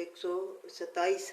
127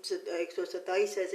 167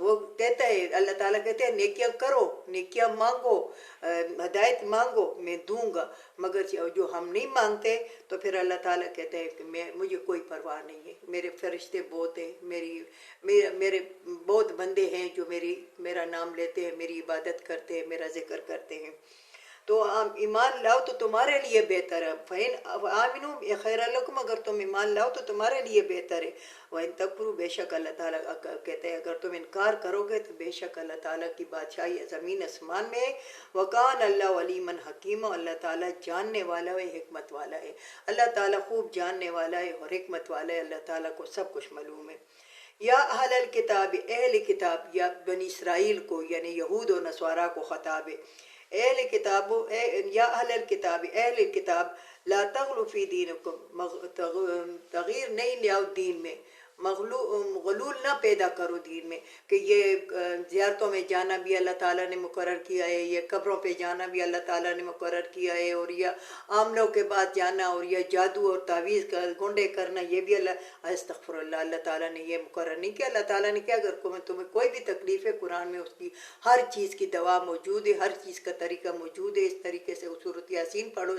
وہ کہتا ہے اللہ تعالیٰ کہتے ہیں نیکیاں کرو، نیکیاں مانگو، ہدایت مانگو، میں دوں گا، مگر جو ہم نہیں مانگتے تو پھر اللہ تعالیٰ کہتے ہیں کہ مجھے کوئی پرواہ نہیں ہے، میرے فرشتے بہت ہیں، میرے بہت بندے ہیں جو میرا نام لیتے ہیں، میری عبادت کرتے ہیں، میرا ذکر کرتے ہیں، تو ایمان لاؤ تو تمہارے لیے بہتر ہے، فَإِنْ آمِنُوا خَيْرًا لَكُمْ، اگر تم ایمان لاؤ تو تمہارے لیے بہتر ہے، وَإِنْ تَكْفُرُوا، بے شک اللہ تعالیٰ کہتے ہیں اگر تم انکار کرو گے تو بے شک اللہ تعالیٰ کی بادشاہی زمین آسمان میں ہے، وَكَانَ اللَّهُ عَلِيمًا حَكِيمًا، اللہ تعالیٰ جاننے والا ہے، حکمت والا ہے، اللہ تعالیٰ خوب جاننے والا ہے اور حکمت والا ہے، اللہ تعالیٰ کو سب کچھ معلوم ہے۔ یا اہل الکتاب، اہل کتاب، یا بنی اسرائیل کو یعنی یہود و نصارہ کو خطاب ہے، اہل کتاب، یا اہل الکتاب، اہل کتاب، لا تغلو فی دینکم، تغیر نہیں لیاؤ دین میں، غلول نہ پیدا کرو دین میں، کہ یہ زیارتوں میں جانا بھی اللہ تعالیٰ نے مقرر کیا ہے، یہ قبروں پہ جانا بھی اللہ تعالیٰ نے مقرر کیا ہے، اور یہ عاملوں کے بعد جانا، اور یہ جادو اور تعویذ گونڈے کرنا، یہ بھی استغفر اللہ، اللہ تعالیٰ نے یہ مقرر نہیں کیا۔ اللہ تعالیٰ نے کیا، اگر تمہیں کوئی بھی تکلیف ہے، قرآن میں اس کی ہر چیز کی دوا موجود ہے، ہر چیز کا طریقہ موجود ہے، اس طریقے سے سورۃ یاسین پڑھو،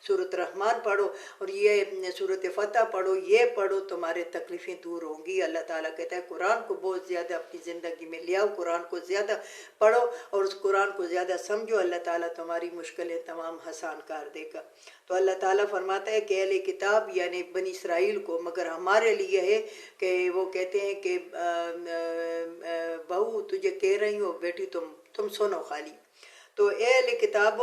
سورۃ رحمان پڑھو، اور یہ سورۃ فتح پڑھو، یہ پڑھو، تمہارے تکلیفیں دور ہوں گی۔ اللہ تعالیٰ کہتا ہے قرآن کو بہت زیادہ اپنی زندگی میں لے آؤ، قرآن کو زیادہ پڑھو اور اس قرآن کو زیادہ سمجھو، اللہ تعالیٰ تمہاری مشکلیں تمام آسان کر دے گا۔ تو اللہ تعالیٰ فرماتا ہے کہ اہل کتاب یعنی بنی اسرائیل کو، مگر ہمارے لیے ہے کہ وہ کہتے ہیں کہ بہو تجھے کہہ رہی ہو بیٹی تم سنو خالی، تو اہل کتاب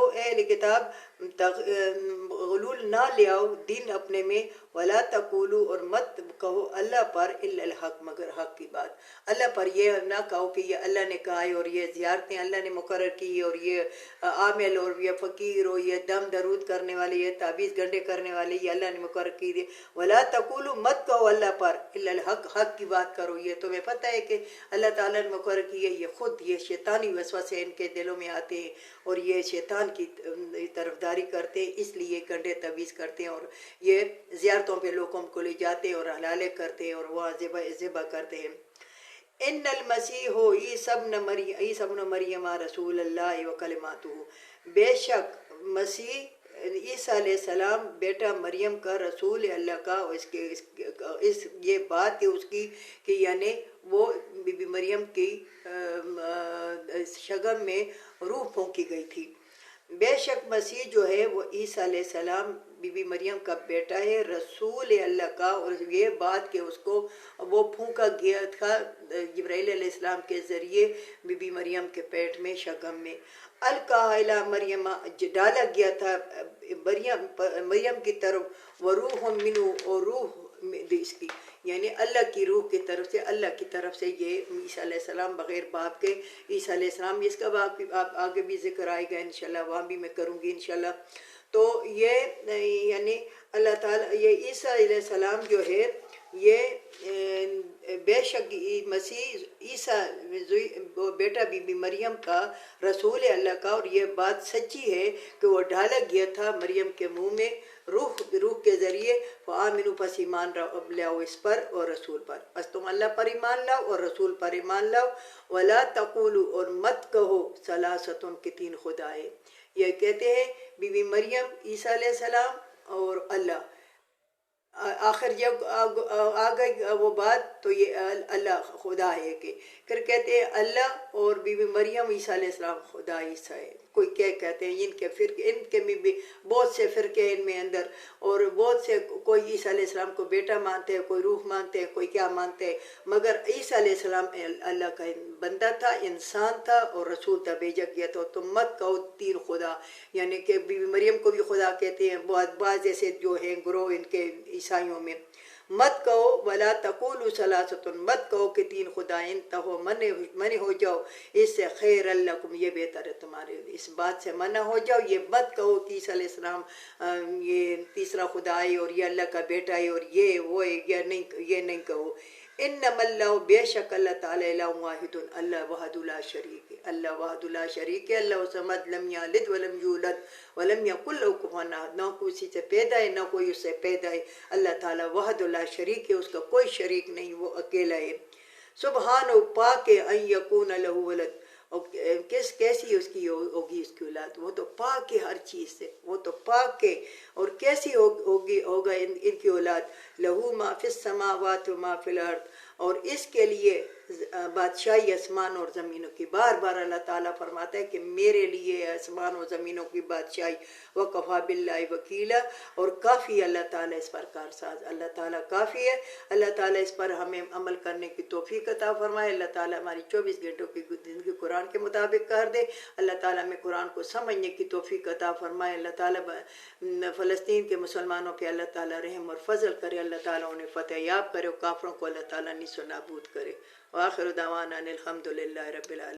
غلول نہ لے آؤ دین اپنے میں، ولا تقولوا، اور مت کہو اللہ پر الا الحق، مگر حق کی بات، اللہ پر یہ نہ کہو کہ یہ اللہ نے کہا ہے، اور یہ زیارتیں اللہ نے مقرر کی، اور یہ عامل اور یہ فقیر اور یہ دم درود کرنے والے، یہ تعویذ گنڈے کرنے والے، یہ اللہ نے مقرر کی دے، ولا تقولوا، مت کہو اللہ پر الا الحق، حق کی بات کرو۔ یہ تمہیں پتہ ہے کہ اللہ تعالیٰ نے مقرر کی ہے، یہ خود یہ شیطانی وسوسے ان کے دلوں میں آتے ہیں، اور یہ شیطان کی طرفداری کرتے ہیں، اس لیے گنڈے تعویذ کرتے ہیں، اور یہ زیارتوں پہ لوگوں کو لے جاتے ہیں اور حلالے کرتے ہیں اور وہاں ذبح کرتے ہیں۔ ان المسیح عیسی ابن مریم رسول اللہ و کلماتہ، بے شک مسیح عیسیٰ علیہ السلام بیٹا مریم کا، رسول اللہ کا، یہ بات ہے اس کی کہ یعنی وہ بی بی مریم کی شگم میں روح پھونکی گئی تھی۔ بے شک مسیح جو ہے وہ عیسیٰ علیہ السلام بی بی مریم کا بیٹا ہے، رسول اللہ کا، اور یہ بات کہ اس کو وہ پھونکا گیا تھا جبرائیل علیہ السلام کے ذریعے بی بی مریم کے پیٹ میں شگم میں، القاہلہ مریم، ڈالا گیا تھا مریم کی طرف، وروح منہ، اور روح اس کی یعنی اللہ کی روح کی طرف سے، اللہ کی طرف سے یہ عیسیٰ علیہ السلام بغیر باپ کے عیسیٰ علیہ السلام، اس کا آگے بھی ذکر آئے گا انشاءاللہ، وہاں بھی میں کروں گی انشاءاللہ۔ تو یہ یعنی اللہ تعالیٰ یہ عیسیٰ علیہ السلام جو ہے یہ بے شک مسیح عیسیٰ بیٹا بی بی مریم کا، رسول اللہ کا، اور یہ بات سچی ہے کہ وہ ڈالا گیا تھا مریم کے منہ میں روح کے ذریعے، فآمنوا، پس ایمان لاؤ اس پر اور رسول پر، پس تم اللہ پر ایمان لاؤ اور رسول پر ایمان لاؤ، ولا تقولوا، اور مت کہو، ثلاثۃ، کہ تین خدا ہے، یہ کہتے ہیں بی بی مریم، عیسیٰ علیہ السلام اور اللہ، آخر جب آ گئی وہ بات تو یہ اللہ خدا ہے، کہ پھر کہتے ہیں اللہ اور بی بی مریم عیسیٰ علیہ السلام خدا عیسیٰ ہے، کوئی کیا کہتے ہیں، ان کے میں بھی بہت سے فرقے ان میں اندر، اور بہت سے کوئی عیسیٰ علیہ السلام کو بیٹا مانتے ہیں، کوئی روح مانتے ہیں، کوئی کیا مانتے ہیں، مگر عیسیٰ علیہ السلام اللہ کا بندہ تھا، انسان تھا اور رسول تھا، بھیجا گیا تھا۔ تو مت کہو تین خدا، یعنی کہ بی بی مریم کو بھی خدا کہتے ہیں، بعض ایسے جو ہیں گروہ ان کے عیسائیوں میں، مت کہو، ولا تقولوا ثلاثۃ، مت کہو کہ تین خدا، انتہو، منع ہو جاؤ، اس سے خیر لکم، یہ بہتر ہے تمہارے لیے، اس بات سے منع ہو جاؤ، یہ مت کہو کہ عیسیٰ علیہ السلام یہ تیسرا خدا ہے اور یہ اللہ کا بیٹا ہے اور یہ وہ ہے، یہ نہیں کہو۔ انما اللہ، بے شک اللہ تعالیٰ، الہ واحد، اللہ وحد لا شریک ہے، اللہ وحد لا شریک ہے، اللہ صمد، لم یلد ولم یولد ولم یکن لہ کفوا احد، نہ کوئی اسی سے پیدا ہے نہ کوئی اس سے پیدا ہے، اللہ تعالیٰ وحد لا شریک ہے، اس کا کوئی شریک نہیں، وہ اکیلا ہے۔ سبحان و پاک ان یکون لہ ولد، اور کیسی اس کی ہوگی اس کی اولاد، وہ تو پاک ہے ہر چیز سے، وہ تو پاک ہے، اور کیسی ہوگا ان کی اولاد، لہو ما فی السماوات و ما فی الارض، اور اس کے لیے بادشاہی آسمان اور زمینوں کی۔ بار بار اللہ تعالیٰ فرماتا ہے کہ میرے لیے آسمان و زمینوں کی بادشاہی، وکفیٰ باللہ وکیلا، اور کافی اللہ تعالیٰ اس پر کارساز، اللہ تعالیٰ کافی ہے۔ اللہ تعالیٰ اس پر ہمیں عمل کرنے کی توفیق عطا فرمائے، اللہ تعالیٰ ہماری 24 گھنٹوں کی زندگی قرآن کے مطابق کر دے، اللہ تعالیٰ ہمیں قرآن کو سمجھنے کی توفیق عطا فرمائے، اللہ تعالیٰ فلسطین کے مسلمانوں پہ اللہ تعالیٰ رحم اور فضل کرے، اللہ تعالیٰ انہیں فتح یاب کرے، اور کافروں کو اللہ تعالیٰ نیست و نابود کرے۔ وآخر دعوانا ان الحمد للہ رب العالمین۔